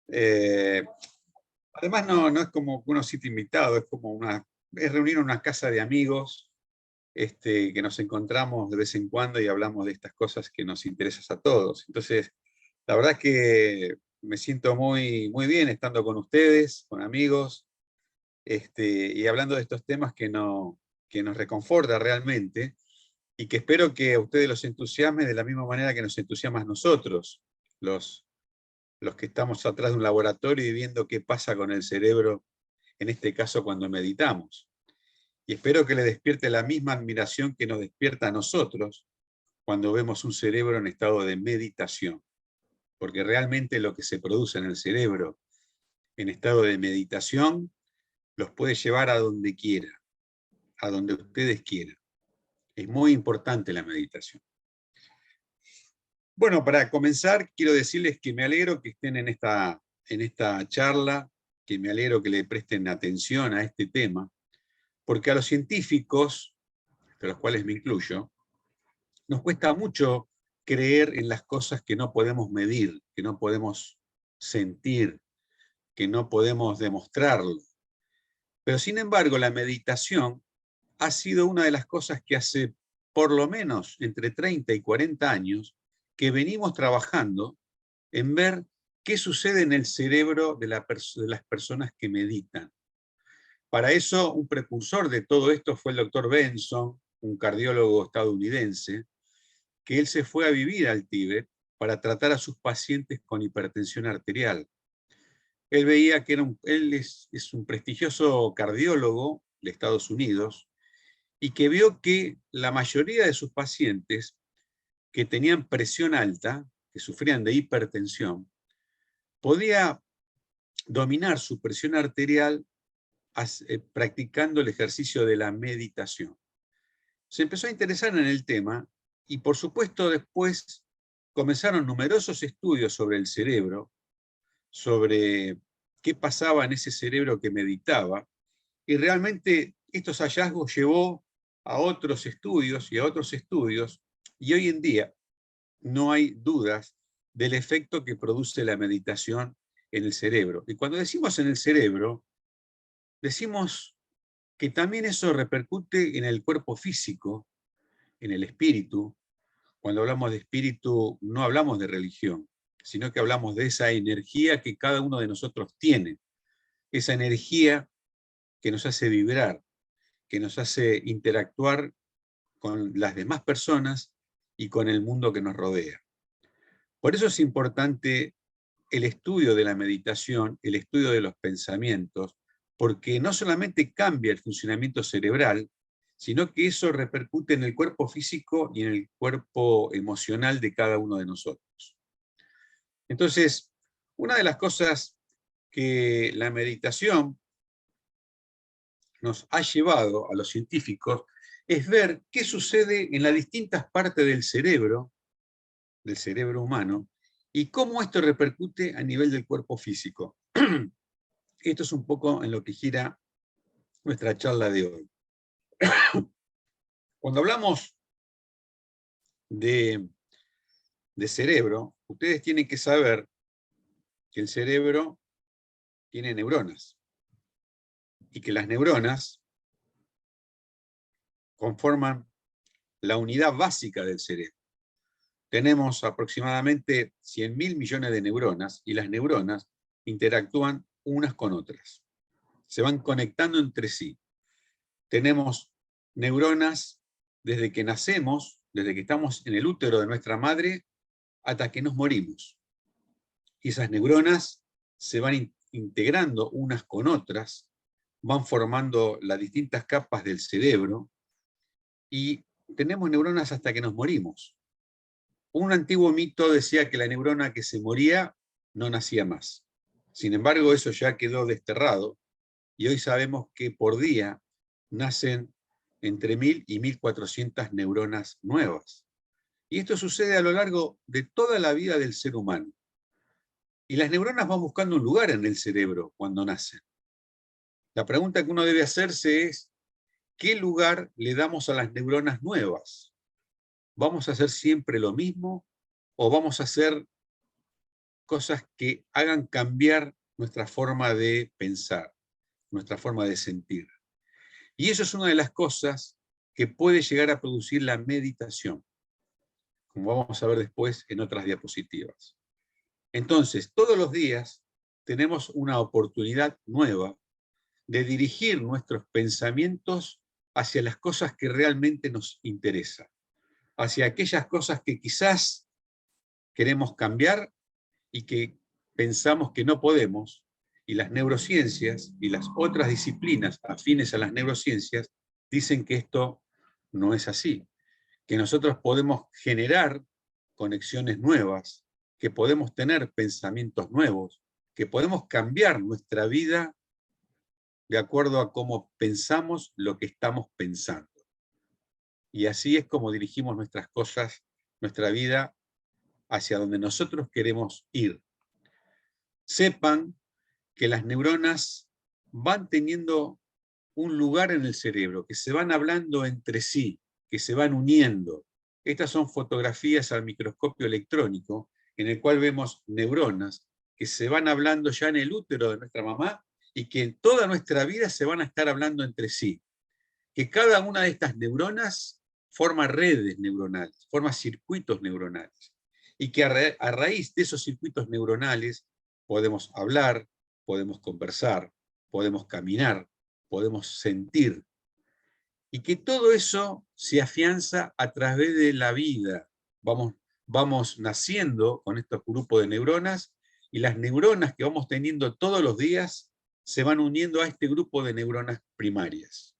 Eh, Además, no es como unos sitio invitado, es reunir una casa de amigos, que nos encontramos de vez en cuando y hablamos de estas cosas que nos interesan a todos. Entonces, la verdad es que me siento muy bien estando con ustedes, con amigos, y hablando de estos temas que nos reconforta realmente y que espero que a ustedes los entusiasme de la misma manera que nos entusiasma a nosotros, los, los que estamos atrás de un laboratorio y viendo qué pasa con el cerebro, en este caso cuando meditamos. Y espero que le despierte la misma admiración que nos despierta a nosotros cuando vemos un cerebro en estado de meditación. Porque realmente lo que se produce en el cerebro en estado de meditación los puede llevar a donde quiera, a donde ustedes quieran. Es muy importante la meditación. Bueno, para comenzar, quiero decirles que me alegro que estén en esta charla, que me alegro que le presten atención a este tema, porque a los científicos, de los cuales me incluyo, nos cuesta mucho creer en las cosas que no podemos medir, que no podemos sentir, que no podemos demostrarlo. Pero sin embargo, la meditación ha sido una de las cosas que hace por lo menos entre 30 y 40 años que venimos trabajando en ver qué sucede en el cerebro de las personas que meditan. Para eso, un precursor de todo esto fue el doctor Benson, un cardiólogo estadounidense, que él se fue a vivir al Tíbet para tratar a sus pacientes con hipertensión arterial. Él veía que él es un prestigioso cardiólogo de Estados Unidos y que vio que la mayoría de sus pacientes que tenían presión alta, que sufrían de hipertensión, podía dominar su presión arterial practicando el ejercicio de la meditación. Se empezó a interesar en el tema y, por supuesto, después comenzaron numerosos estudios sobre el cerebro, sobre qué pasaba en ese cerebro que meditaba, y realmente estos hallazgos llevó a otros estudios y a otros estudios, y hoy en día no hay dudas del efecto que produce la meditación en el cerebro. Y cuando decimos en el cerebro, decimos que también eso repercute en el cuerpo físico, en el espíritu. Cuando hablamos de espíritu, no hablamos de religión, sino que hablamos de esa energía que cada uno de nosotros tiene, esa energía que nos hace vibrar, que nos hace interactuar con las demás personas y con el mundo que nos rodea. Por eso es importante el estudio de la meditación, el estudio de los pensamientos, porque no solamente cambia el funcionamiento cerebral, sino que eso repercute en el cuerpo físico y en el cuerpo emocional de cada uno de nosotros. Entonces, una de las cosas que la meditación nos ha llevado a los científicos es ver qué sucede en las distintas partes del cerebro humano, y cómo esto repercute a nivel del cuerpo físico. Esto es un poco en lo que gira nuestra charla de hoy. Cuando hablamos de, de cerebro, ustedes tienen que saber que el cerebro tiene neuronas y que las neuronas conforman la unidad básica del cerebro. Tenemos aproximadamente 100.000 millones de neuronas y las neuronas interactúan unas con otras. Se van conectando entre sí. Tenemos neuronas desde que nacemos, desde que estamos en el útero de nuestra madre, hasta que nos morimos. Y esas neuronas se van integrando unas con otras, van formando las distintas capas del cerebro y tenemos neuronas hasta que nos morimos. Un antiguo mito decía que la neurona que se moría no nacía más. Sin embargo, eso ya quedó desterrado y hoy sabemos que por día nacen entre 1.000 y 1.400 neuronas nuevas. Y esto sucede a lo largo de toda la vida del ser humano. Y las neuronas van buscando un lugar en el cerebro cuando nacen. La pregunta que uno debe hacerse es, ¿qué lugar le damos a las neuronas nuevas? ¿Vamos a hacer siempre lo mismo o vamos a hacer cosas que hagan cambiar nuestra forma de pensar, nuestra forma de sentir. Y eso es una de las cosas que puede llegar a producir la meditación, como vamos a ver después en otras diapositivas. Entonces, todos los días tenemos una oportunidad nueva de dirigir nuestros pensamientos hacia las cosas que realmente nos interesan, hacia aquellas cosas que quizás queremos cambiar y que pensamos que no podemos, y las neurociencias y las otras disciplinas afines a las neurociencias dicen que esto no es así, que nosotros podemos generar conexiones nuevas, que podemos tener pensamientos nuevos, que podemos cambiar nuestra vida de acuerdo a cómo pensamos lo que estamos pensando. Y así es como dirigimos nuestras cosas, nuestra vida, hacia donde nosotros queremos ir. Sepan que las neuronas van teniendo un lugar en el cerebro, que se van hablando entre sí, que se van uniendo. Estas son fotografías al microscopio electrónico, en el cual vemos neuronas que se van hablando ya en el útero de nuestra mamá y que en toda nuestra vida se van a estar hablando entre sí. Que cada una de estas neuronas forma redes neuronales, forma circuitos neuronales. Y que a raíz de esos circuitos neuronales podemos hablar, podemos conversar, podemos caminar, podemos sentir. Y que todo eso se afianza a través de la vida. Vamos naciendo con estos grupos de neuronas y las neuronas que vamos teniendo todos los días se van uniendo a este grupo de neuronas primarias.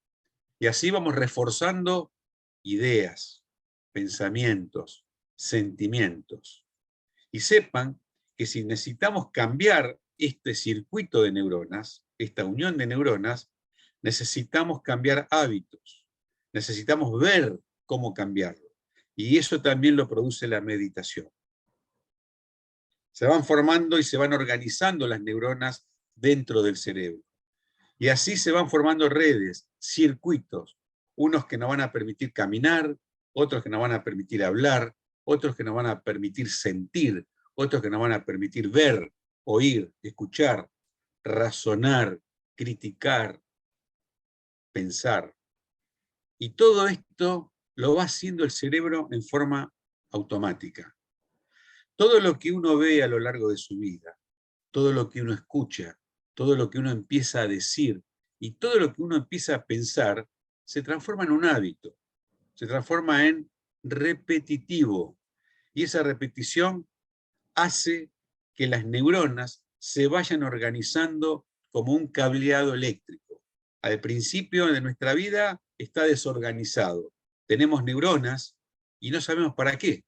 Y así vamos reforzando ideas, pensamientos, sentimientos. Y sepan que si necesitamos cambiar este circuito de neuronas, esta unión de neuronas, necesitamos cambiar hábitos, necesitamos ver cómo cambiarlo. Y eso también lo produce la meditación. Se van formando y se van organizando las neuronas dentro del cerebro. Y así se van formando redes, circuitos, unos que nos van a permitir caminar, otros que nos van a permitir hablar, otros que nos van a permitir sentir, otros que nos van a permitir ver, oír, escuchar, razonar, criticar, pensar. Y todo esto lo va haciendo el cerebro en forma automática. Todo lo que uno ve a lo largo de su vida, todo lo que uno escucha, todo lo que uno empieza a decir y todo lo que uno empieza a pensar se transforma en un hábito, se transforma en repetitivo. Y esa repetición hace que las neuronas se vayan organizando como un cableado eléctrico. Al principio de nuestra vida está desorganizado. Tenemos neuronas y no sabemos para qué.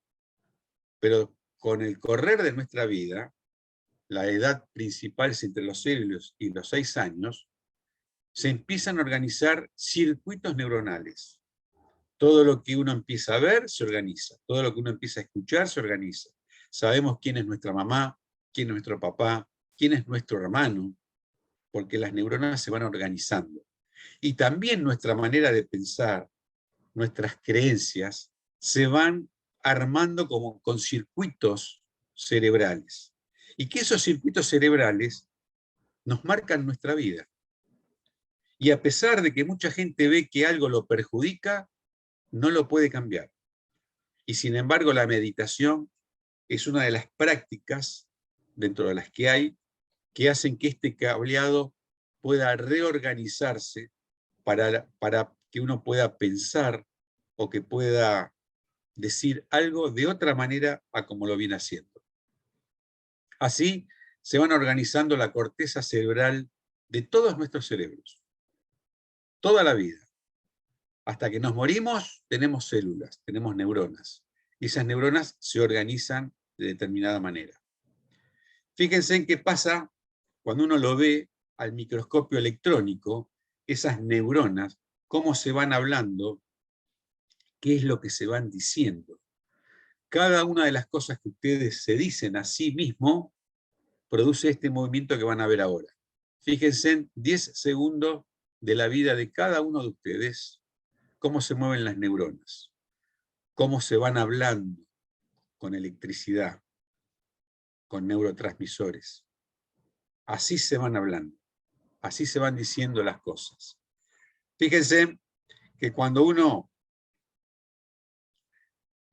Pero con el correr de nuestra vida, la edad principal es entre los 0 y los 6 años, se empiezan a organizar circuitos neuronales. Todo lo que uno empieza a ver se organiza, todo lo que uno empieza a escuchar se organiza. Sabemos quién es nuestra mamá, quién es nuestro papá, quién es nuestro hermano, porque las neuronas se van organizando. Y también nuestra manera de pensar, nuestras creencias, se van armando como con circuitos cerebrales. Y que esos circuitos cerebrales nos marcan nuestra vida. Y a pesar de que mucha gente ve que algo lo perjudica, no lo puede cambiar. Y sin embargo, la meditación es una de las prácticas, dentro de las que hay, que hacen que este cableado pueda reorganizarse para que uno pueda pensar o que pueda decir algo de otra manera a como lo viene haciendo. Así se van organizando la corteza cerebral de todos nuestros cerebros, toda la vida. Hasta que nos morimos tenemos células, tenemos neuronas. Y esas neuronas se organizan de determinada manera. Fíjense en qué pasa cuando uno lo ve al microscopio electrónico, esas neuronas, cómo se van hablando, qué es lo que se van diciendo. Cada una de las cosas que ustedes se dicen a sí mismo produce este movimiento que van a ver ahora. Fíjense en 10 segundos de la vida de cada uno de ustedes, cómo se mueven las neuronas, cómo se van hablando con electricidad. con neurotransmisores. Así se van hablando, así se van diciendo las cosas. Fíjense que cuando uno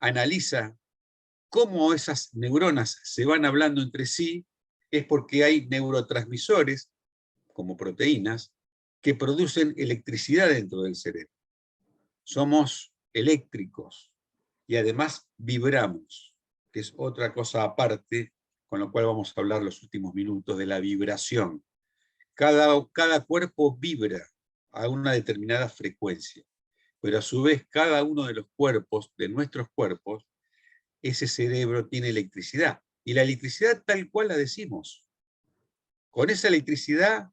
analiza cómo esas neuronas se van hablando entre sí, es porque hay neurotransmisores, como proteínas, que producen electricidad dentro del cerebro. Somos eléctricos y además vibramos, que es otra cosa aparte, con lo cual vamos a hablar los últimos minutos de la vibración. Cada cuerpo vibra a una determinada frecuencia, pero a su vez cada uno de los cuerpos, de nuestros cuerpos, ese cerebro tiene electricidad. Y la electricidad tal cual la decimos. Con esa electricidad,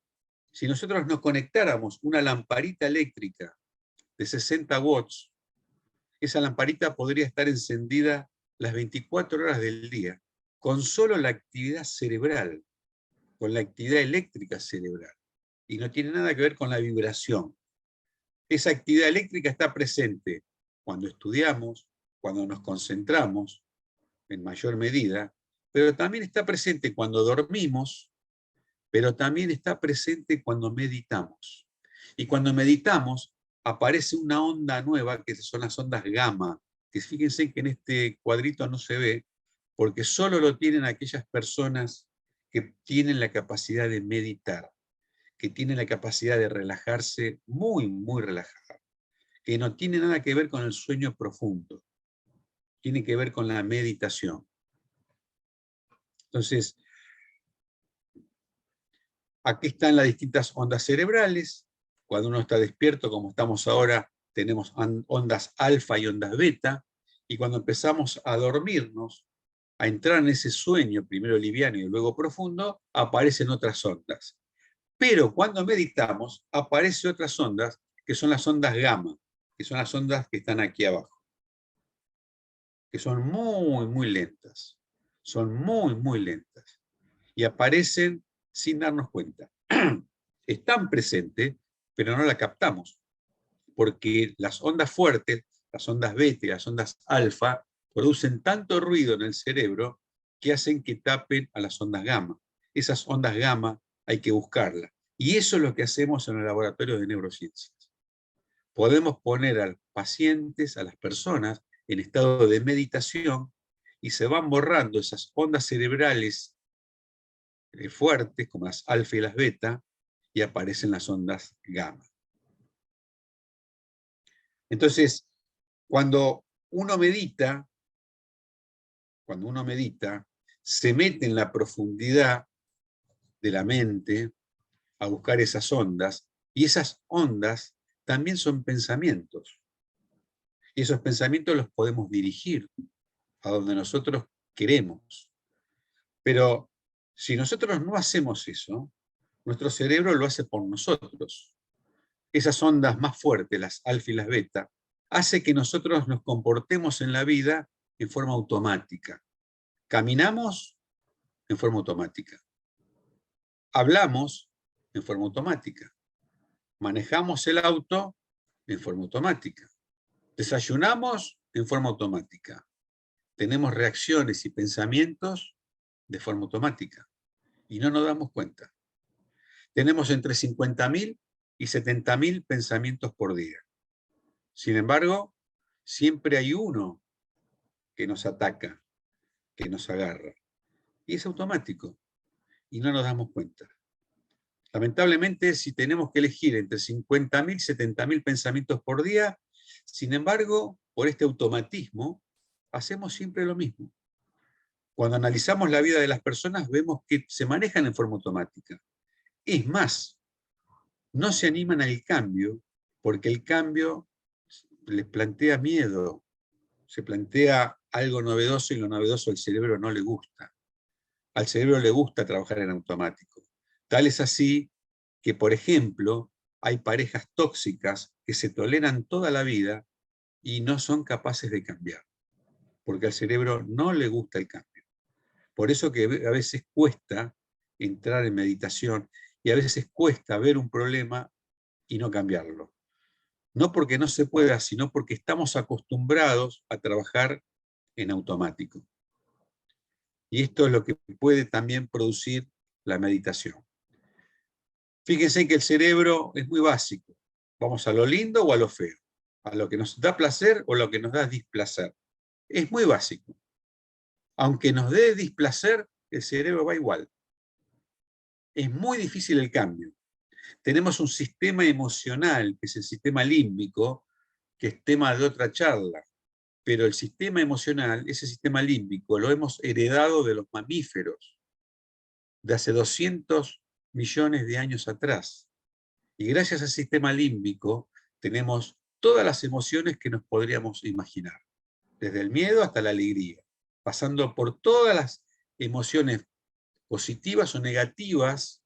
si nosotros nos conectáramos una lamparita eléctrica de 60 watts, esa lamparita podría estar encendida las 24 horas del día, con solo la actividad cerebral, con la actividad eléctrica cerebral. Y no tiene nada que ver con la vibración. Esa actividad eléctrica está presente cuando estudiamos, cuando nos concentramos, en mayor medida, pero también está presente cuando dormimos, pero también está presente cuando meditamos. Y cuando meditamos, aparece una onda nueva, que son las ondas gamma, que fíjense que en este cuadrito no se ve, porque solo lo tienen aquellas personas que tienen la capacidad de meditar, que tienen la capacidad de relajarse muy, muy relajada, que no tiene nada que ver con el sueño profundo, tiene que ver con la meditación. Entonces, aquí están las distintas ondas cerebrales. Cuando uno está despierto, como estamos ahora, tenemos ondas alfa y ondas beta, y cuando empezamos a dormirnos, a entrar en ese sueño, primero liviano y luego profundo, aparecen otras ondas. Pero cuando meditamos, aparecen otras ondas, que son las ondas gamma, que son las ondas que están aquí abajo, que son muy, muy lentas. Son muy, muy lentas. Y aparecen sin darnos cuenta. Están presentes, pero no la captamos, porque las ondas fuertes, las ondas beta y las ondas alfa, producen tanto ruido en el cerebro que hacen que tapen a las ondas gamma. Esas ondas gamma hay que buscarlas. Y eso es lo que hacemos en el laboratorio de neurociencias. Podemos poner a los pacientes, a las personas, en estado de meditación y se van borrando esas ondas cerebrales fuertes, como las alfa y las beta, y aparecen las ondas gamma. Entonces, cuando uno medita, se mete en la profundidad de la mente a buscar esas ondas, y esas ondas también son pensamientos. Y esos pensamientos los podemos dirigir a donde nosotros queremos. Pero si nosotros no hacemos eso, nuestro cerebro lo hace por nosotros. Esas ondas más fuertes, las alfa y las beta, hace que nosotros nos comportemos en la vida en forma automática. Caminamos en forma automática. Hablamos en forma automática. Manejamos el auto en forma automática. Desayunamos en forma automática. Tenemos reacciones y pensamientos de forma automática. Y no nos damos cuenta. Tenemos entre 50.000 y 70.000 pensamientos por día. Sin embargo, siempre hay uno que nos ataca, que nos agarra. Y es automático. Y no nos damos cuenta. Lamentablemente, si tenemos que elegir entre 50.000 y 70.000 pensamientos por día, sin embargo, por este automatismo, hacemos siempre lo mismo. Cuando analizamos la vida de las personas, vemos que se manejan en forma automática. Es más, no se animan al cambio, porque el cambio les plantea miedo, se plantea algo novedoso y lo novedoso al cerebro no le gusta. Al cerebro le gusta trabajar en automático. Tal es así que, por ejemplo, hay parejas tóxicas que se toleran toda la vida y no son capaces de cambiar, porque al cerebro no le gusta el cambio. Por eso que a veces cuesta entrar en meditación y a veces cuesta ver un problema y no cambiarlo. No porque no se pueda, sino porque estamos acostumbrados a trabajar en automático. Y esto es lo que puede también producir la meditación. Fíjense que el cerebro es muy básico. Vamos a lo lindo o a lo feo, a lo que nos da placer o a lo que nos da displacer. Es muy básico. Aunque nos dé displacer, el cerebro va igual. Es muy difícil el cambio. Tenemos un sistema emocional, que es el sistema límbico, que es tema de otra charla, pero el sistema emocional, ese sistema límbico, lo hemos heredado de los mamíferos, de hace 200 millones de años atrás. Y gracias al sistema límbico tenemos todas las emociones que nos podríamos imaginar, desde el miedo hasta la alegría, pasando por todas las emociones positivas o negativas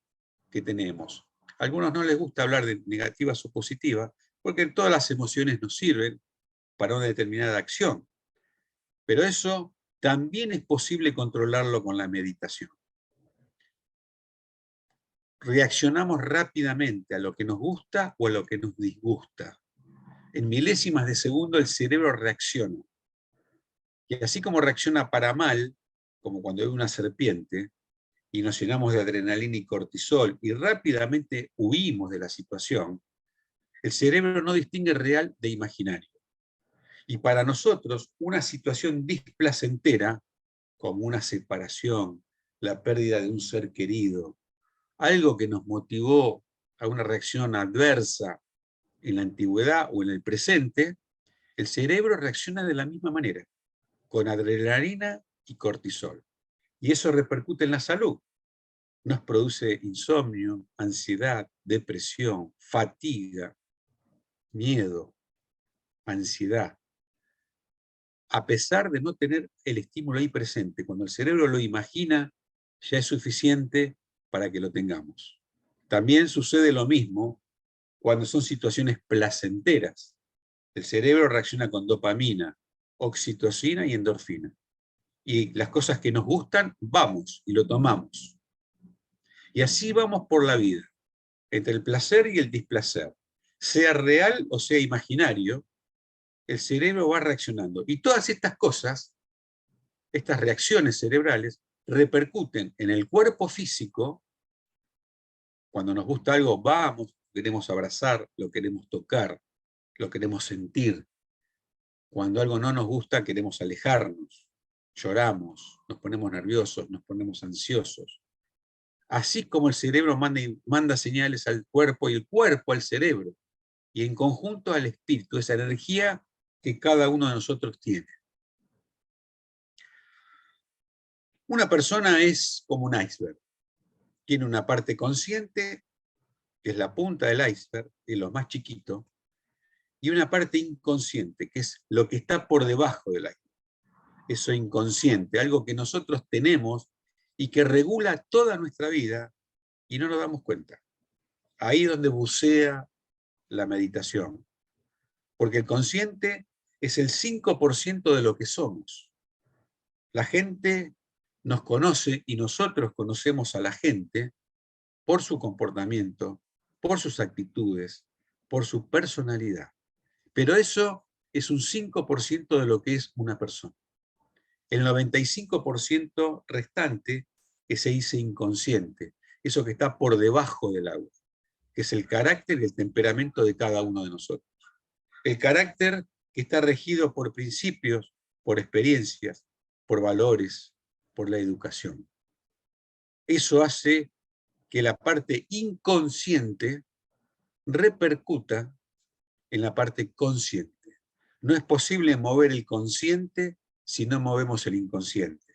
que tenemos. A algunos no les gusta hablar de negativas o positivas, porque todas las emociones nos sirven para una determinada acción. Pero eso también es posible controlarlo con la meditación. Reaccionamos rápidamente a lo que nos gusta o a lo que nos disgusta. En milésimas de segundo el cerebro reacciona. Y así como reacciona para mal, como cuando hay una serpiente, y nos llenamos de adrenalina y cortisol y rápidamente huimos de la situación, el cerebro no distingue real de imaginario. Y para nosotros, una situación displacentera, como una separación, la pérdida de un ser querido, algo que nos motivó a una reacción adversa en la antigüedad o en el presente, el cerebro reacciona de la misma manera, con adrenalina y cortisol. Y eso repercute en la salud. Nos produce insomnio, ansiedad, depresión, fatiga, miedo, ansiedad. A pesar de no tener el estímulo ahí presente, cuando el cerebro lo imagina, ya es suficiente para que lo tengamos. También sucede lo mismo cuando son situaciones placenteras. El cerebro reacciona con dopamina, oxitocina y endorfina. Y las cosas que nos gustan, vamos y lo tomamos. Y así vamos por la vida, entre el placer y el displacer. Sea real o sea imaginario, el cerebro va reaccionando. Y todas estas cosas, estas reacciones cerebrales, repercuten en el cuerpo físico. Cuando nos gusta algo, vamos, queremos abrazar, lo queremos tocar, lo queremos sentir. Cuando algo no nos gusta, queremos alejarnos, lloramos, nos ponemos nerviosos, nos ponemos ansiosos. Así como el cerebro manda señales al cuerpo y el cuerpo al cerebro, y en conjunto al espíritu, esa energía que cada uno de nosotros tiene. Una persona es como un iceberg. Tiene una parte consciente, que es la punta del iceberg, es lo más chiquito, y una parte inconsciente, que es lo que está por debajo del iceberg. Eso inconsciente, algo que nosotros tenemos y que regula toda nuestra vida y no nos damos cuenta. Ahí es donde bucea la meditación. Porque el consciente es el 5% de lo que somos. La gente nos conoce y nosotros conocemos a la gente por su comportamiento, por sus actitudes, por su personalidad. Pero eso es un 5% de lo que es una persona. El 95% restante que se dice inconsciente, eso que está por debajo del agua, que es el carácter y el temperamento de cada uno de nosotros. El carácter que está regido por principios, por experiencias, por valores, por la educación. Eso hace que la parte inconsciente repercuta en la parte consciente. No es posible mover el consciente si no movemos el inconsciente.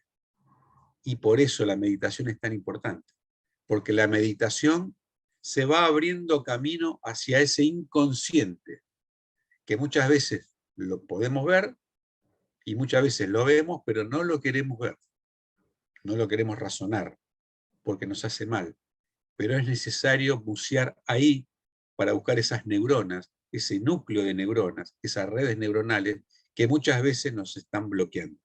Y por eso la meditación es tan importante, porque la meditación se va abriendo camino hacia ese inconsciente, que muchas veces lo podemos ver y muchas veces lo vemos, pero no lo queremos ver, no lo queremos razonar, porque nos hace mal. Pero es necesario bucear ahí para buscar esas neuronas, ese núcleo de neuronas, esas redes neuronales que muchas veces nos están bloqueando.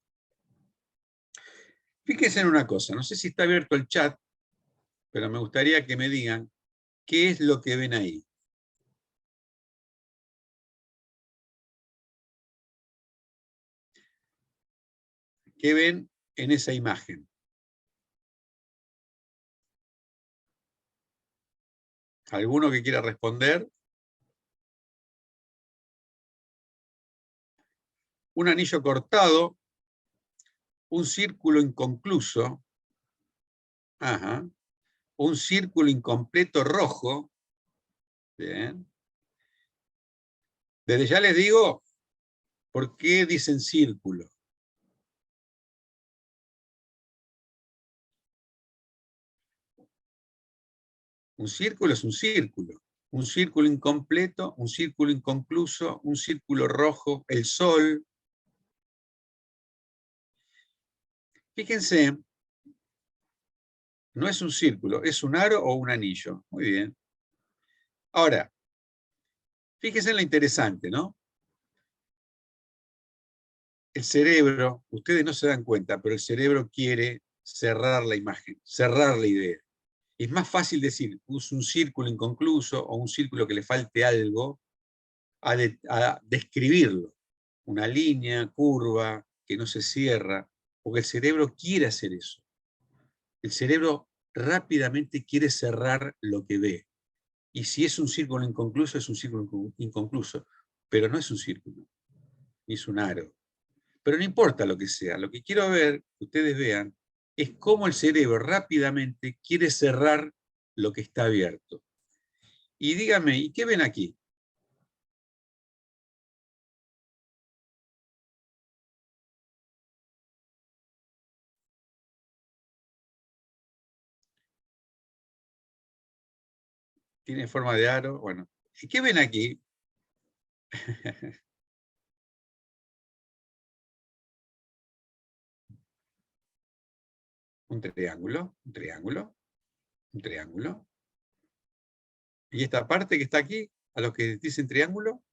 Fíjense en una cosa, no sé si está abierto el chat, pero me gustaría que me digan qué es lo que ven ahí. ¿Qué ven en esa imagen? ¿Alguno que quiera responder? Un anillo cortado, un círculo inconcluso, ajá, un círculo incompleto rojo, bien. Desde ya les digo, ¿por qué dicen círculo? Un círculo es un círculo. Un círculo incompleto, un círculo inconcluso, un círculo rojo, el sol. Fíjense, no es un círculo, es un aro o un anillo. Muy bien. Ahora, fíjense en lo interesante, ¿no? El cerebro, ustedes no se dan cuenta, pero el cerebro quiere cerrar la imagen, cerrar la idea. Es más fácil decir, uso un círculo inconcluso o un círculo que le falte algo, a describirlo. Una línea, curva, que no se cierra, porque el cerebro quiere hacer eso. El cerebro rápidamente quiere cerrar lo que ve. Y si es un círculo inconcluso, es un círculo inconcluso, pero no es un círculo, es un aro. Pero no importa lo que sea, lo que quiero ver, que ustedes vean, es cómo el cerebro rápidamente quiere cerrar lo que está abierto. Y díganme, ¿y qué ven aquí? ¿Tiene forma de aro? Bueno, ¿y qué ven aquí? Un triángulo, un triángulo, un triángulo. Y esta parte que está aquí, a los que dicen triángulo,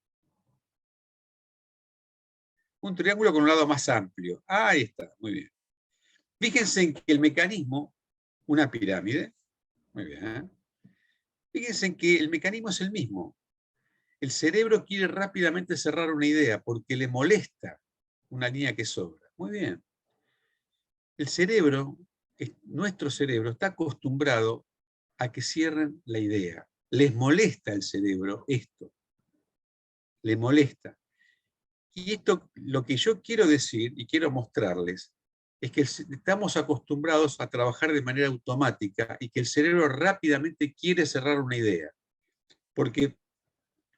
un triángulo con un lado más amplio. Ahí está, muy bien. Fíjense en que el mecanismo, una pirámide, muy bien. Fíjense en que el mecanismo es el mismo. El cerebro quiere rápidamente cerrar una idea porque le molesta una línea que sobra. Muy bien. El cerebro, nuestro cerebro, está acostumbrado a que cierren la idea. Les molesta al cerebro esto. Le molesta. Y esto, lo que yo quiero decir y quiero mostrarles, es que estamos acostumbrados a trabajar de manera automática y que el cerebro rápidamente quiere cerrar una idea. Porque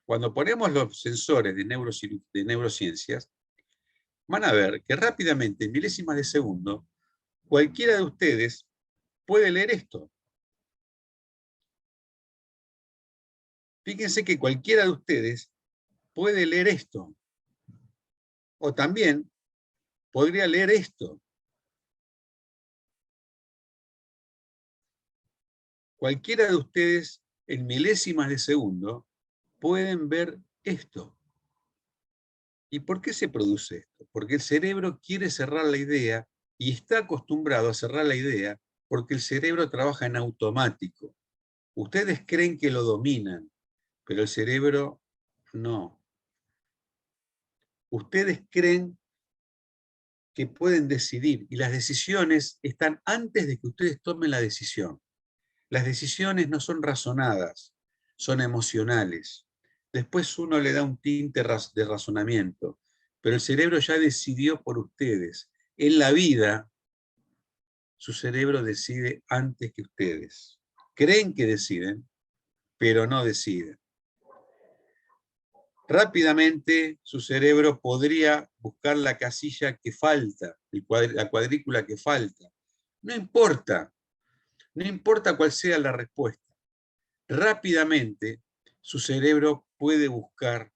cuando ponemos los sensores de neurociencias, van a ver que rápidamente, en milésimas de segundo, cualquiera de ustedes puede leer esto. Fíjense que cualquiera de ustedes puede leer esto. O también podría leer esto. Cualquiera de ustedes, en milésimas de segundo, pueden ver esto. ¿Y por qué se produce esto? Porque el cerebro quiere cerrar la idea y está acostumbrado a cerrar la idea porque el cerebro trabaja en automático. Ustedes creen que lo dominan, pero el cerebro no. Ustedes creen que pueden decidir y las decisiones están antes de que ustedes tomen la decisión. Las decisiones no son razonadas, son emocionales. Después uno le da un tinte de razonamiento, pero el cerebro ya decidió por ustedes. En la vida, su cerebro decide antes que ustedes. Creen que deciden, pero no deciden. Rápidamente su cerebro podría buscar la casilla que falta, la cuadrícula que falta. No importa, no importa cuál sea la respuesta. Rápidamente su cerebro puede buscar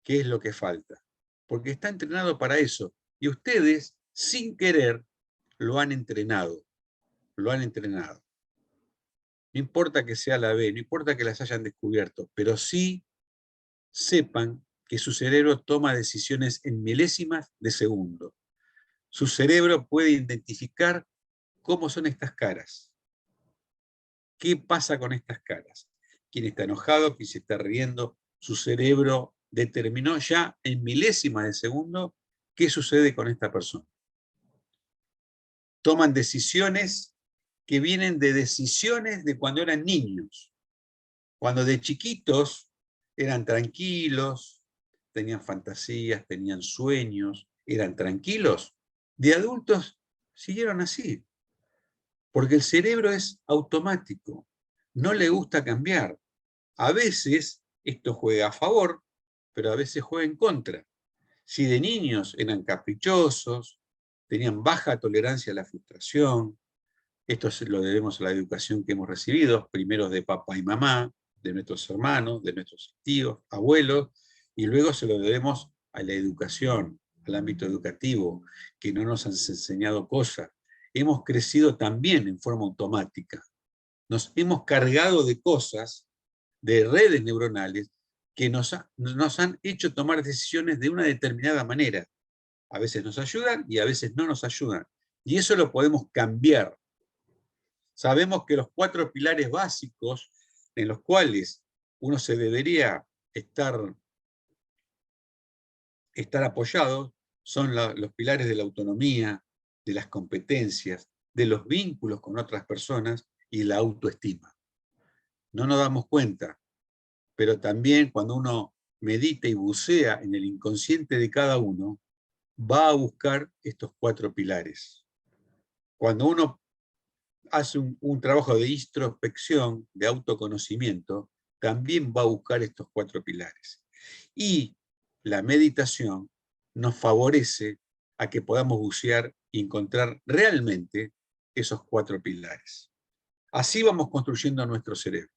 qué es lo que falta, porque está entrenado para eso. Y ustedes, sin querer, lo han entrenado, lo han entrenado. No importa que sea la B, no importa que las hayan descubierto, pero sí sepan que su cerebro toma decisiones en milésimas de segundo. Su cerebro puede identificar cómo son estas caras. ¿Qué pasa con estas caras? ¿Quién está enojado? ¿Quién se está riendo? Su cerebro determinó ya en milésimas de segundo qué sucede con esta persona. Toman decisiones que vienen de decisiones de cuando eran niños. Cuando de chiquitos eran tranquilos, tenían fantasías, tenían sueños, eran tranquilos, de adultos siguieron así. Porque el cerebro es automático, no le gusta cambiar. A veces esto juega a favor, pero a veces juega en contra. Si de niños eran caprichosos, tenían baja tolerancia a la frustración, esto se lo debemos a la educación que hemos recibido, primero de papá y mamá, de nuestros hermanos, de nuestros tíos, abuelos, y luego se lo debemos a la educación, al ámbito educativo, que no nos han enseñado cosas. Hemos crecido también en forma automática. Nos hemos cargado de cosas, de redes neuronales, que nos han hecho tomar decisiones de una determinada manera. A veces nos ayudan y a veces no nos ayudan. Y eso lo podemos cambiar. Sabemos que los 4 pilares básicos en los cuales uno se debería estar apoyado son los pilares de la autonomía, de las competencias, de los vínculos con otras personas y la autoestima. No nos damos cuenta, pero también cuando uno medita y bucea en el inconsciente de cada uno, va a buscar estos 4 pilares. Cuando uno hace un trabajo de introspección, de autoconocimiento, también va a buscar estos 4 pilares. Y la meditación nos favorece a que podamos bucear y encontrar realmente esos 4 pilares. Así vamos construyendo nuestro cerebro.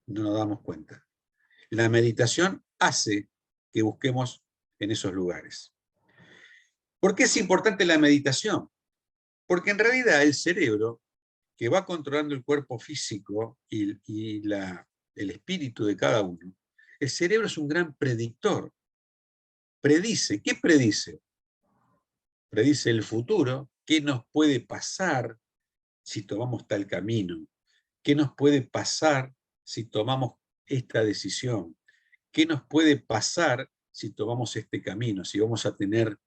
No nos damos cuenta. La meditación hace que busquemos en esos lugares. ¿Por qué es importante la meditación? Porque en realidad el cerebro, que va controlando el cuerpo físico y el espíritu de cada uno, el cerebro es un gran predictor. Predice. ¿Qué predice? Predice el futuro, qué nos puede pasar si tomamos tal camino, qué nos puede pasar si tomamos esta decisión, qué nos puede pasar si tomamos este camino, si vamos a tener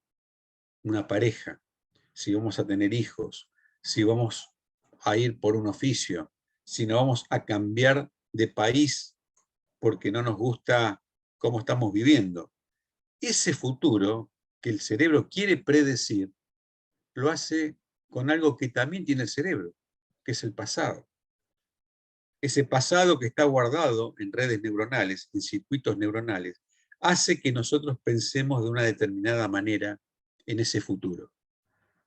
una pareja, si vamos a tener hijos, si vamos a ir por un oficio, si no vamos a cambiar de país porque no nos gusta cómo estamos viviendo. Ese futuro que el cerebro quiere predecir, lo hace con algo que también tiene el cerebro, que es el pasado. Ese pasado que está guardado en redes neuronales, en circuitos neuronales, hace que nosotros pensemos de una determinada manera en ese futuro.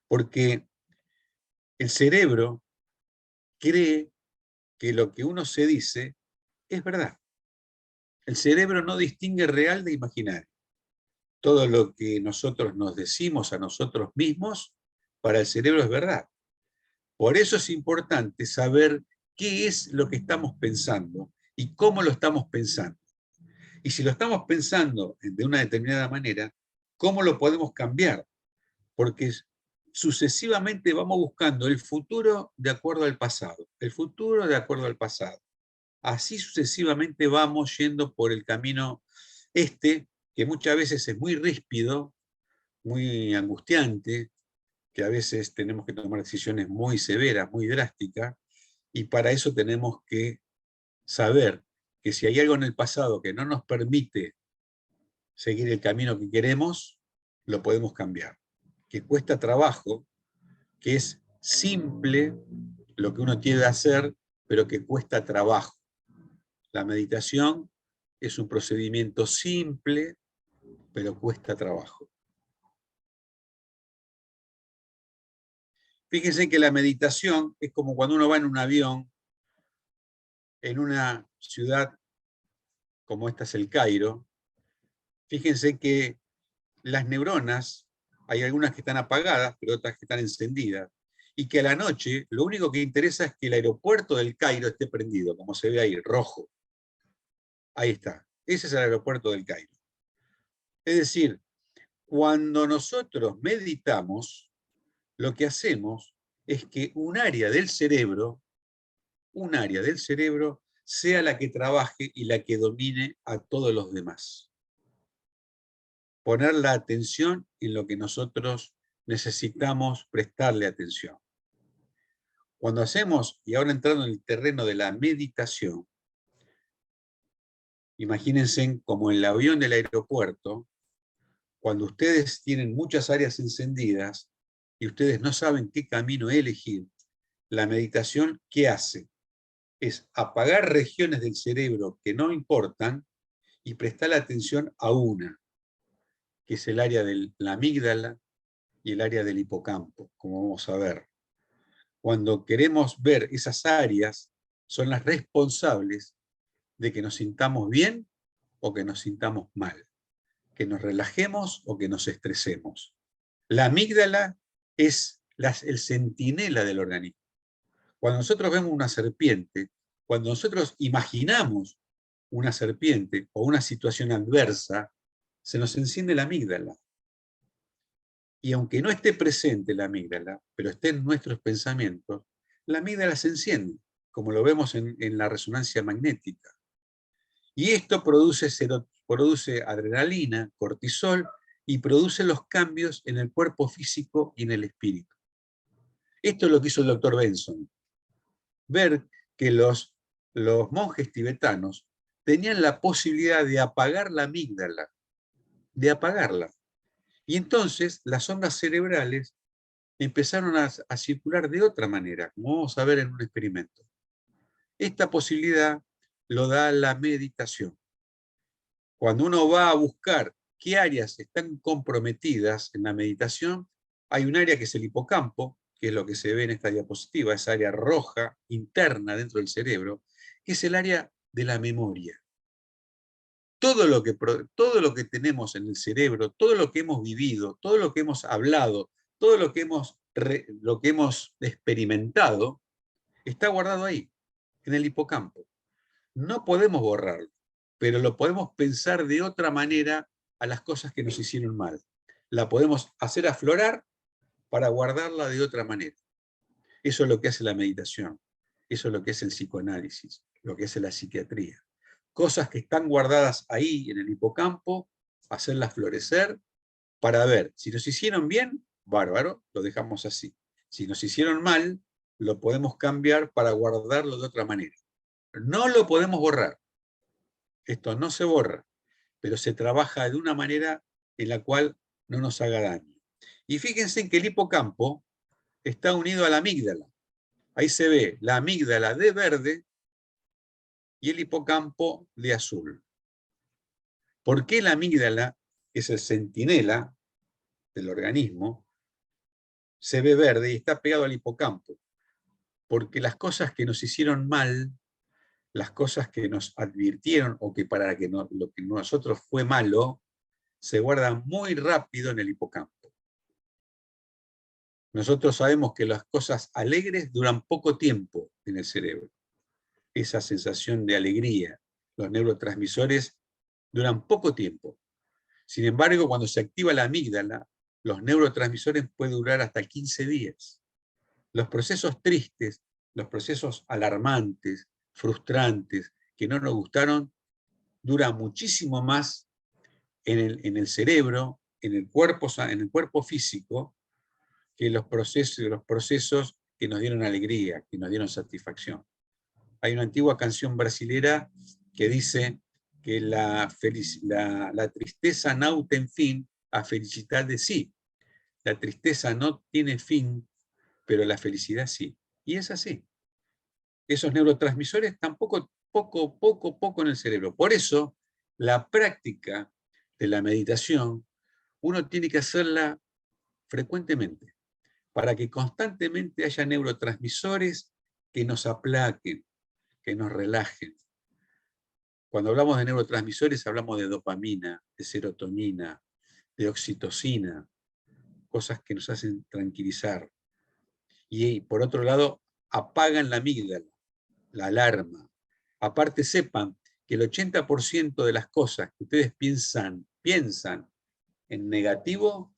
Porque el cerebro cree que lo que uno se dice es verdad. El cerebro no distingue real de imaginario. Todo lo que nosotros nos decimos a nosotros mismos, para el cerebro es verdad. Por eso es importante saber qué es lo que estamos pensando y cómo lo estamos pensando. Y si lo estamos pensando de una determinada manera, ¿cómo lo podemos cambiar? Porque sucesivamente vamos buscando el futuro de acuerdo al pasado, el futuro de acuerdo al pasado. Así sucesivamente vamos yendo por el camino que muchas veces es muy ríspido, muy angustiante, que a veces tenemos que tomar decisiones muy severas, muy drásticas, y para eso tenemos que saber que si hay algo en el pasado que no nos permite seguir el camino que queremos, lo podemos cambiar. Que cuesta trabajo, que es simple lo que uno quiere hacer, pero que cuesta trabajo. La meditación es un procedimiento simple, pero cuesta trabajo. Fíjense que la meditación es como cuando uno va en un avión en una ciudad como esta es el Cairo. Fíjense que las neuronas, hay algunas que están apagadas, pero otras que están encendidas, y que a la noche lo único que interesa es que el aeropuerto del Cairo esté prendido, como se ve ahí, rojo. Ahí está. Ese es el aeropuerto del Cairo. Es decir, cuando nosotros meditamos, lo que hacemos es que un área del cerebro sea la que trabaje y la que domine a todos los demás. Poner la atención en lo que nosotros necesitamos prestarle atención. Cuando hacemos, y ahora entrando en el terreno de la meditación, Imagínense como en el avión del aeropuerto, cuando ustedes tienen muchas áreas encendidas y ustedes no saben qué camino elegir, la meditación, ¿qué hace? Es apagar regiones del cerebro que no importan y prestar atención a una, que es el área de la amígdala y el área del hipocampo, como vamos a ver. Cuando queremos ver esas áreas, son las responsables de que nos sintamos bien o que nos sintamos mal, que nos relajemos o que nos estresemos. La amígdala es el centinela del organismo. Cuando nosotros vemos una serpiente, cuando nosotros imaginamos una serpiente o una situación adversa, se nos enciende la amígdala. Y aunque no esté presente la amígdala, pero esté en nuestros pensamientos, la amígdala se enciende, como lo vemos en la resonancia magnética. Y esto produce adrenalina, cortisol, y produce los cambios en el cuerpo físico y en el espíritu. Esto es lo que hizo el doctor Benson. Ver que los monjes tibetanos tenían la posibilidad de apagar la amígdala, de apagarla. Y entonces las ondas cerebrales empezaron a circular de otra manera, como vamos a ver en un experimento. Esta posibilidad lo da la meditación. Cuando uno va a buscar qué áreas están comprometidas en la meditación, hay un área que es el hipocampo, que es lo que se ve en esta diapositiva, esa área roja interna dentro del cerebro, que es el área de la memoria. Todo lo que tenemos en el cerebro, todo lo que hemos vivido, todo lo que hemos hablado, todo lo que hemos experimentado, está guardado ahí, en el hipocampo. No podemos borrarlo, pero lo podemos pensar de otra manera a las cosas que nos hicieron mal. La podemos hacer aflorar para guardarla de otra manera. Eso es lo que hace la meditación. Eso es lo que es el psicoanálisis, lo que es la psiquiatría. Cosas que están guardadas ahí en el hipocampo, hacerlas florecer para ver si nos hicieron bien, bárbaro, lo dejamos así. Si nos hicieron mal, lo podemos cambiar para guardarlo de otra manera. No lo podemos borrar. Esto no se borra, pero se trabaja de una manera en la cual no nos haga daño. Y fíjense que el hipocampo está unido a la amígdala. Ahí se ve la amígdala de verde y el hipocampo de azul. ¿Por qué la amígdala, que es el centinela del organismo, se ve verde y está pegado al hipocampo? Porque las cosas que nos hicieron mal, las cosas que nos advirtieron o que para que lo que nosotros fue malo, se guardan muy rápido en el hipocampo. Nosotros sabemos que las cosas alegres duran poco tiempo en el cerebro. Esa sensación de alegría, los neurotransmisores duran poco tiempo. Sin embargo, cuando se activa la amígdala, los neurotransmisores pueden durar hasta 15 días. Los procesos tristes, los procesos alarmantes, frustrantes, que no nos gustaron, duran muchísimo más en el cerebro, en el cuerpo físico, que los procesos que nos dieron alegría, que nos dieron satisfacción. Hay una antigua canción brasilera que dice que la tristeza no tiene fin, a felicidad de sí. La tristeza no tiene fin, pero la felicidad sí. Y es así. Esos neurotransmisores están poco en el cerebro. Por eso, la práctica de la meditación, uno tiene que hacerla frecuentemente, para que constantemente haya neurotransmisores que nos aplaquen, que nos relajen. Cuando hablamos de neurotransmisores hablamos de dopamina, de serotonina, de oxitocina, cosas que nos hacen tranquilizar. Y por otro lado, apagan la amígdala, la alarma. Aparte sepan que el 80% de las cosas que ustedes piensan en negativo,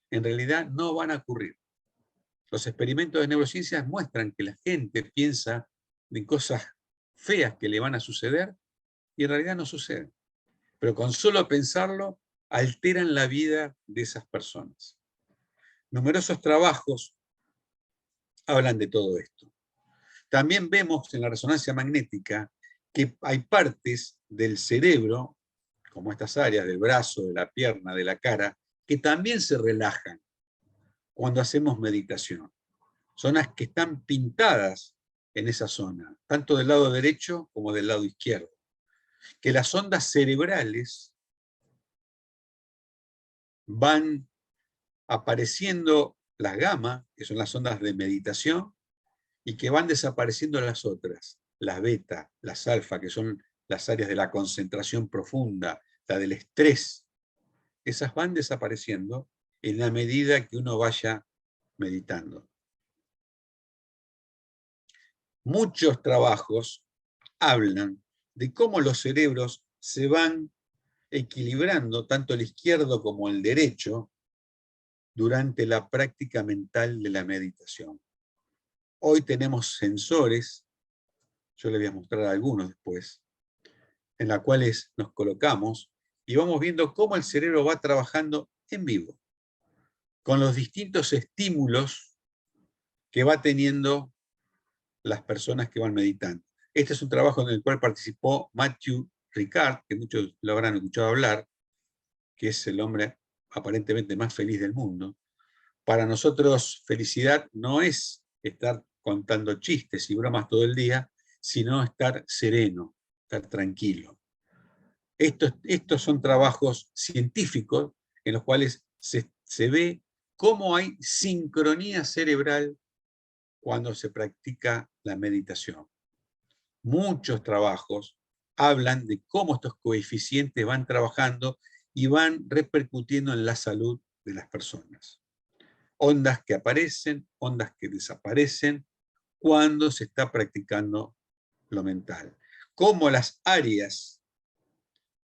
en realidad no van a ocurrir. Los experimentos de neurociencias muestran que la gente piensa en cosas feas que le van a suceder y en realidad no suceden. Pero con solo pensarlo, alteran la vida de esas personas. Numerosos trabajos hablan de todo esto. También vemos en la resonancia magnética que hay partes del cerebro, como estas áreas del brazo, de la pierna, de la cara, que también se relajan cuando hacemos meditación. Zonas que están pintadas en esa zona, tanto del lado derecho como del lado izquierdo. Que las ondas cerebrales van apareciendo las gamma, que son las ondas de meditación, y que van desapareciendo las otras, las beta, las alfa, que son las áreas de la concentración profunda, la del estrés. Esas van desapareciendo en la medida que uno vaya meditando. Muchos trabajos hablan de cómo los cerebros se van equilibrando, tanto el izquierdo como el derecho, durante la práctica mental de la meditación. Hoy tenemos sensores, yo les voy a mostrar algunos después, en los cuales nos colocamos y vamos viendo cómo el cerebro va trabajando en vivo, con los distintos estímulos que va teniendo las personas que van meditando. Este es un trabajo en el cual participó Matthew Ricard, que muchos lo habrán escuchado hablar, que es el hombre aparentemente más feliz del mundo. Para nosotros, felicidad no es estar contando chistes y bromas todo el día, sino estar sereno, estar tranquilo. Estos son trabajos científicos en los cuales se ve cómo hay sincronía cerebral cuando se practica la meditación. Muchos trabajos hablan de cómo estos coeficientes van trabajando y van repercutiendo en la salud de las personas. Ondas que aparecen, ondas que desaparecen cuando se está practicando lo mental. Cómo las áreas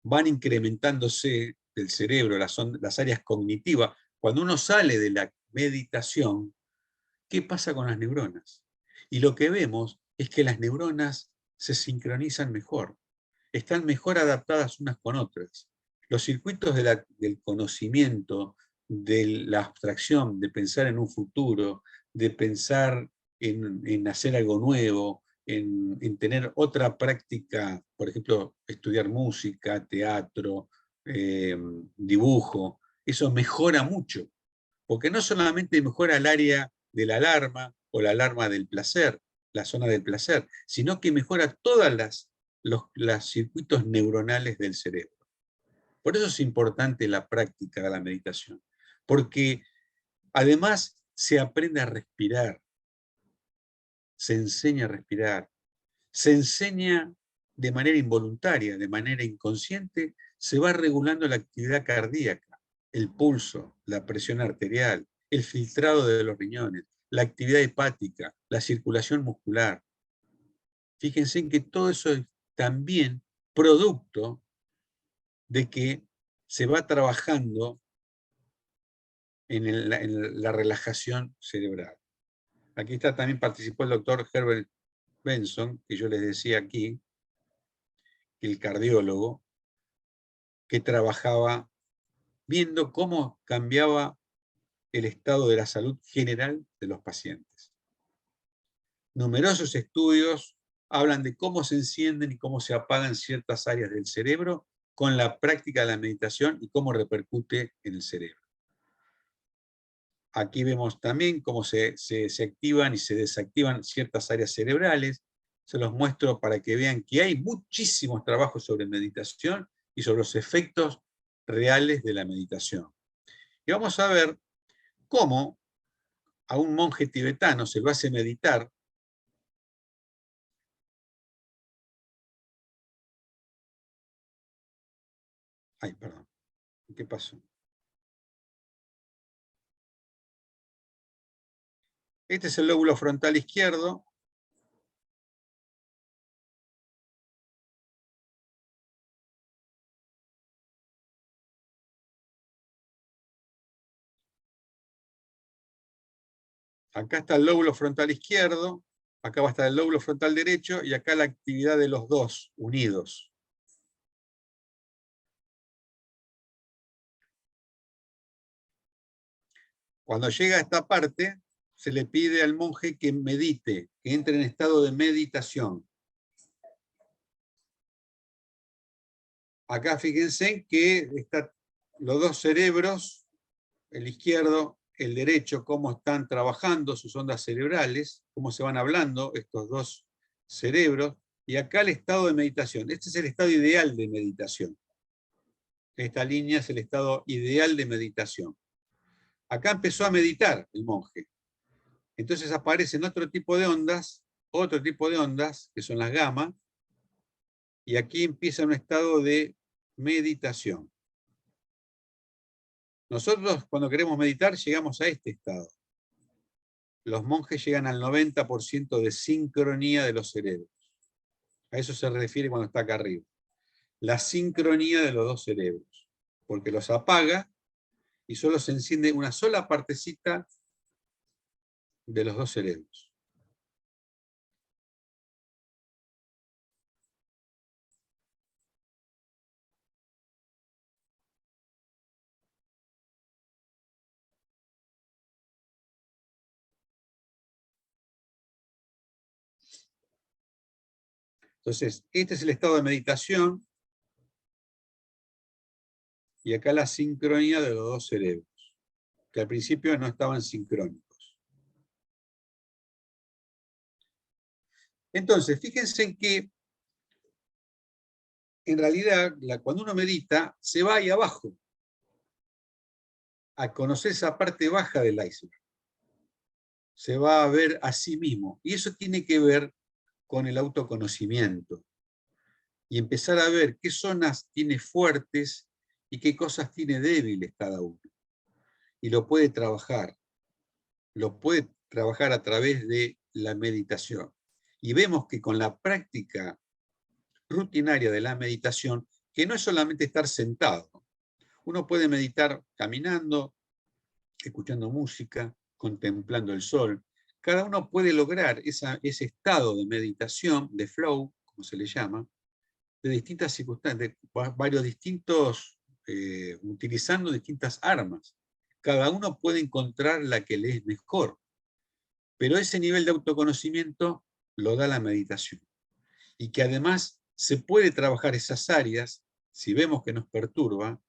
van incrementándose del cerebro, las áreas cognitivas. Cuando uno sale de la meditación, ¿qué pasa con las neuronas? Y lo que vemos es que las neuronas se sincronizan mejor, están mejor adaptadas unas con otras. Los circuitos del conocimiento, de la abstracción, de pensar en un futuro, de pensar en hacer algo nuevo, en tener otra práctica, por ejemplo, estudiar música, teatro, dibujo, eso mejora mucho, porque no solamente mejora el área de la alarma o la alarma del placer, la zona del placer, sino que mejora todas los circuitos neuronales del cerebro. Por eso es importante la práctica de la meditación, porque además se aprende a respirar, se enseña a respirar, se enseña de manera involuntaria, de manera inconsciente, se va regulando la actividad cardíaca, el pulso, la presión arterial, el filtrado de los riñones, la actividad hepática, la circulación muscular. Fíjense en que todo eso es también producto de que se va trabajando en la relajación cerebral. Aquí está, también participó el doctor Herbert Benson, que yo les decía aquí, el cardiólogo, que trabajaba viendo cómo cambiaba el estado de la salud general de los pacientes. Numerosos estudios hablan de cómo se encienden y cómo se apagan ciertas áreas del cerebro con la práctica de la meditación y cómo repercute en el cerebro. Aquí vemos también cómo se activan y se desactivan ciertas áreas cerebrales. Se los muestro para que vean que hay muchísimos trabajos sobre meditación y sobre los efectos reales de la meditación. Y vamos a ver cómo a un monje tibetano se lo hace meditar. Ay, perdón. ¿Qué pasó? Este es el lóbulo frontal izquierdo. Acá está el lóbulo frontal izquierdo, acá va a estar el lóbulo frontal derecho y acá la actividad de los dos unidos. Cuando llega a esta parte, se le pide al monje que medite, que entre en estado de meditación. acá fíjense que están los dos cerebros, el izquierdo, el derecho, cómo están trabajando sus ondas cerebrales, cómo se van hablando estos dos cerebros, y acá el estado de meditación. Este es el estado ideal de meditación. Esta línea es el estado ideal de meditación. Acá empezó a meditar el monje. Entonces aparecen otro tipo de ondas, que son las gamma, y aquí empieza un estado de meditación. Nosotros cuando queremos meditar llegamos a este estado. Los monjes llegan al 90% de sincronía de los cerebros. A eso se refiere cuando está acá arriba. La sincronía de los dos cerebros. Porque los apaga y solo se enciende una sola partecita de los dos cerebros. Entonces, este es el estado de meditación y acá la sincronía de los dos cerebros, que al principio no estaban sincrónicos. Entonces, fíjense que en realidad cuando uno medita se va ahí abajo a conocer esa parte baja del iceberg. Se va a ver a sí mismo. Y eso tiene que ver con el autoconocimiento. Y empezar a ver qué zonas tiene fuertes y qué cosas tiene débiles cada uno. Y lo puede trabajar. Lo puede trabajar a través de la meditación. Y vemos que con la práctica rutinaria de la meditación, que no es solamente estar sentado. Uno puede meditar caminando, escuchando música, contemplando el sol. Cada uno puede lograr ese estado de meditación, de flow, como se le llama, de distintas circunstancias, de varios distintos, utilizando distintas armas. Cada uno puede encontrar la que le es mejor. Pero ese nivel de autoconocimiento lo da la meditación. Y que además se puede trabajar esas áreas, si vemos que nos perturba,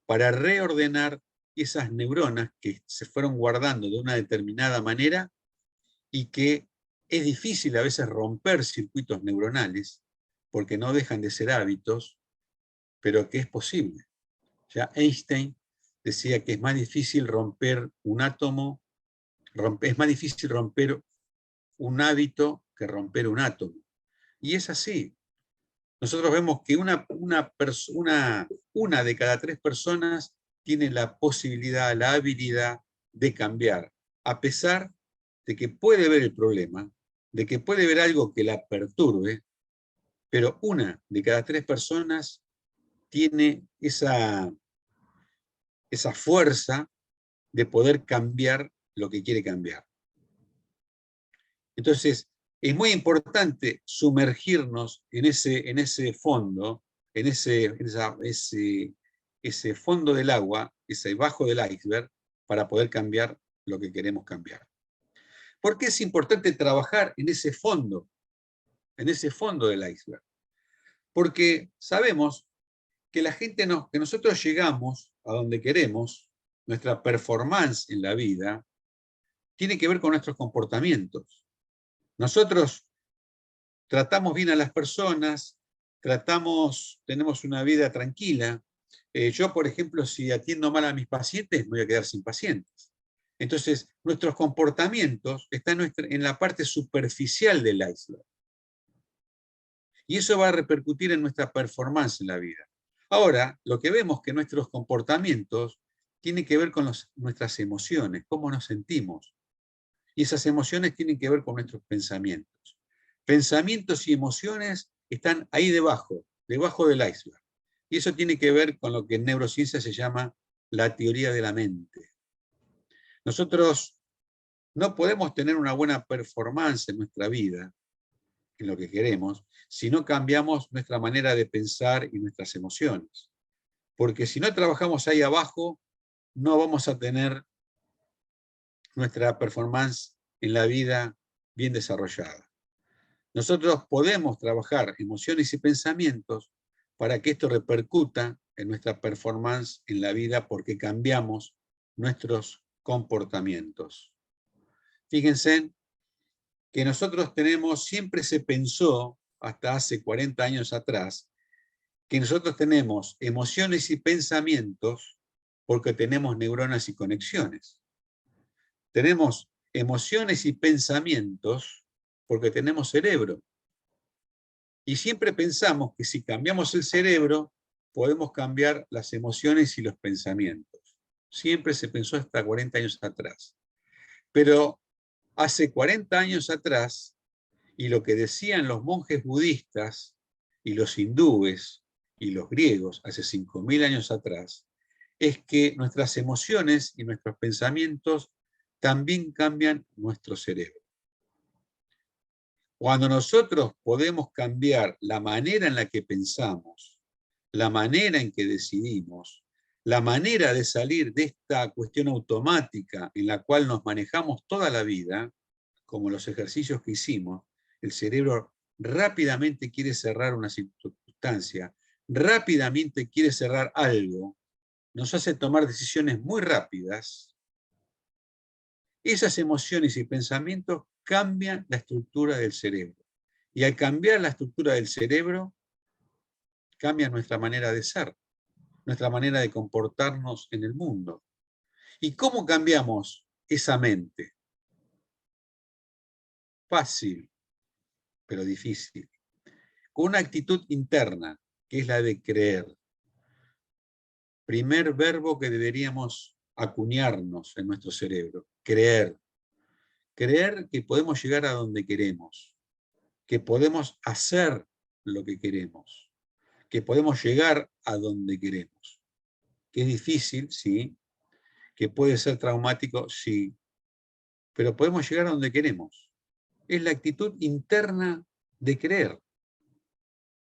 para reordenar esas neuronas que se fueron guardando de una determinada manera y que es difícil a veces romper circuitos neuronales, porque no dejan de ser hábitos, pero que es posible. Ya Einstein decía que es más difícil romper un átomo, es más difícil romper un hábito que romper un átomo. Y es así. Nosotros vemos que una de cada 3 personas tiene la posibilidad, la habilidad de cambiar, a pesar de que puede ver el problema, de que puede ver algo que la perturbe, pero una de cada 3 personas tiene esa fuerza de poder cambiar lo que quiere cambiar. Entonces, es muy importante sumergirnos en ese fondo, en ese fondo del agua, ese bajo del iceberg, para poder cambiar lo que queremos cambiar. ¿Por qué es importante trabajar en ese fondo del iceberg? Porque sabemos que que nosotros llegamos a donde queremos, nuestra performance en la vida, tiene que ver con nuestros comportamientos. Nosotros tratamos bien a las personas, tenemos una vida tranquila. Yo, por ejemplo, si atiendo mal a mis pacientes, me voy a quedar sin pacientes. Entonces, nuestros comportamientos están en la parte superficial del iceberg. Y eso va a repercutir en nuestra performance en la vida. Ahora, lo que vemos que nuestros comportamientos tienen que ver con nuestras emociones, cómo nos sentimos. Y esas emociones tienen que ver con nuestros pensamientos. Pensamientos y emociones están ahí debajo del iceberg. Y eso tiene que ver con lo que en neurociencia se llama la teoría de la mente. Nosotros no podemos tener una buena performance en nuestra vida, en lo que queremos, si no cambiamos nuestra manera de pensar y nuestras emociones. Porque si no trabajamos ahí abajo, no vamos a tener nuestra performance en la vida bien desarrollada. Nosotros podemos trabajar emociones y pensamientos para que esto repercuta en nuestra performance en la vida, porque cambiamos nuestros comportamientos. Fíjense que nosotros tenemos, siempre se pensó, hasta hace 40 años atrás, que nosotros tenemos emociones y pensamientos porque tenemos neuronas y conexiones. Tenemos emociones y pensamientos porque tenemos cerebro. Y siempre pensamos que si cambiamos el cerebro, podemos cambiar las emociones y los pensamientos. Siempre se pensó hasta 40 años atrás. Pero hace 40 años atrás, y lo que decían los monjes budistas y los hindúes y los griegos hace 5.000 años atrás, es que nuestras emociones y nuestros pensamientos también cambian nuestro cerebro. Cuando nosotros podemos cambiar la manera en la que pensamos, la manera en que decidimos, la manera de salir de esta cuestión automática en la cual nos manejamos toda la vida, como los ejercicios que hicimos, el cerebro rápidamente quiere cerrar una circunstancia, rápidamente quiere cerrar algo, nos hace tomar decisiones muy rápidas. Esas emociones y pensamientos cambian la estructura del cerebro. Y al cambiar la estructura del cerebro, cambia nuestra manera de ser, nuestra manera de comportarnos en el mundo. ¿Y cómo cambiamos esa mente? Fácil, pero difícil. Con una actitud interna, que es la de creer. Primer verbo que deberíamos acuñarnos en nuestro cerebro, creer. Creer que podemos llegar a donde queremos, que podemos hacer lo que queremos, que podemos llegar a donde queremos. Que es difícil, sí, que puede ser traumático, sí, pero podemos llegar a donde queremos. Es la actitud interna de creer.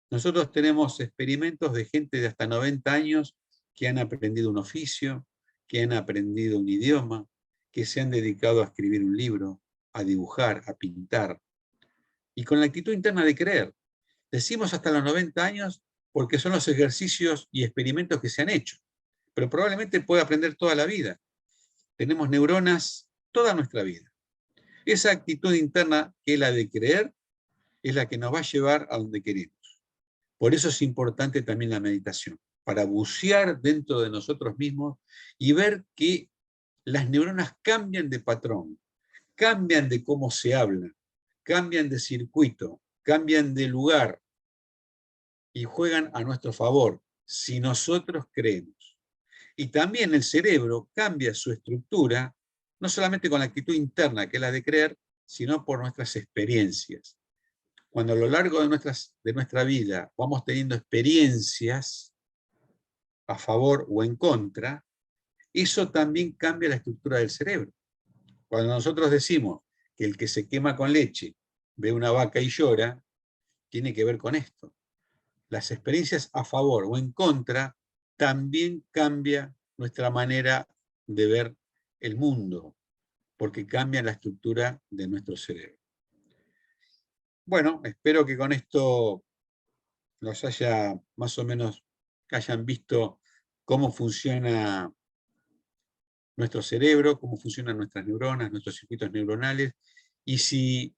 Nosotros tenemos experimentos de gente de hasta 90 años que han aprendido un oficio, que han aprendido un idioma, que se han dedicado a escribir un libro, a dibujar, a pintar. Y con la actitud interna de creer. Decimos hasta los 90 años porque son los ejercicios y experimentos que se han hecho. Pero probablemente puede aprender toda la vida. Tenemos neuronas toda nuestra vida. Esa actitud interna, que es la de creer, es la que nos va a llevar a donde queremos. Por eso es importante también la meditación, para bucear dentro de nosotros mismos y ver que las neuronas cambian de patrón, cambian de cómo se habla, cambian de circuito, cambian de lugar y juegan a nuestro favor si nosotros creemos. Y también el cerebro cambia su estructura, no solamente con la actitud interna, que es la de creer, sino por nuestras experiencias. Cuando a lo largo de nuestra vida vamos teniendo experiencias a favor o en contra, eso también cambia la estructura del cerebro. Cuando nosotros decimos que el que se quema con leche ve una vaca y llora, tiene que ver con esto. Las experiencias a favor o en contra también cambia nuestra manera de ver el mundo, porque cambia la estructura de nuestro cerebro. Bueno, espero que con esto los haya más o menos, que hayan visto cómo funciona nuestro cerebro, cómo funcionan nuestras neuronas, nuestros circuitos neuronales, y si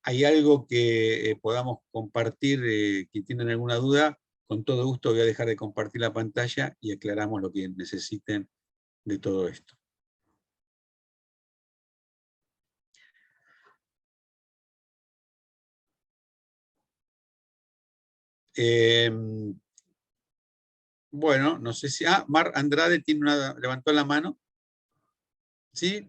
hay algo que podamos compartir, que tienen alguna duda, con todo gusto voy a dejar de compartir la pantalla y aclaramos lo que necesiten de todo esto. Bueno, no sé si... Mar Andrade levantó la mano. ¿Sí?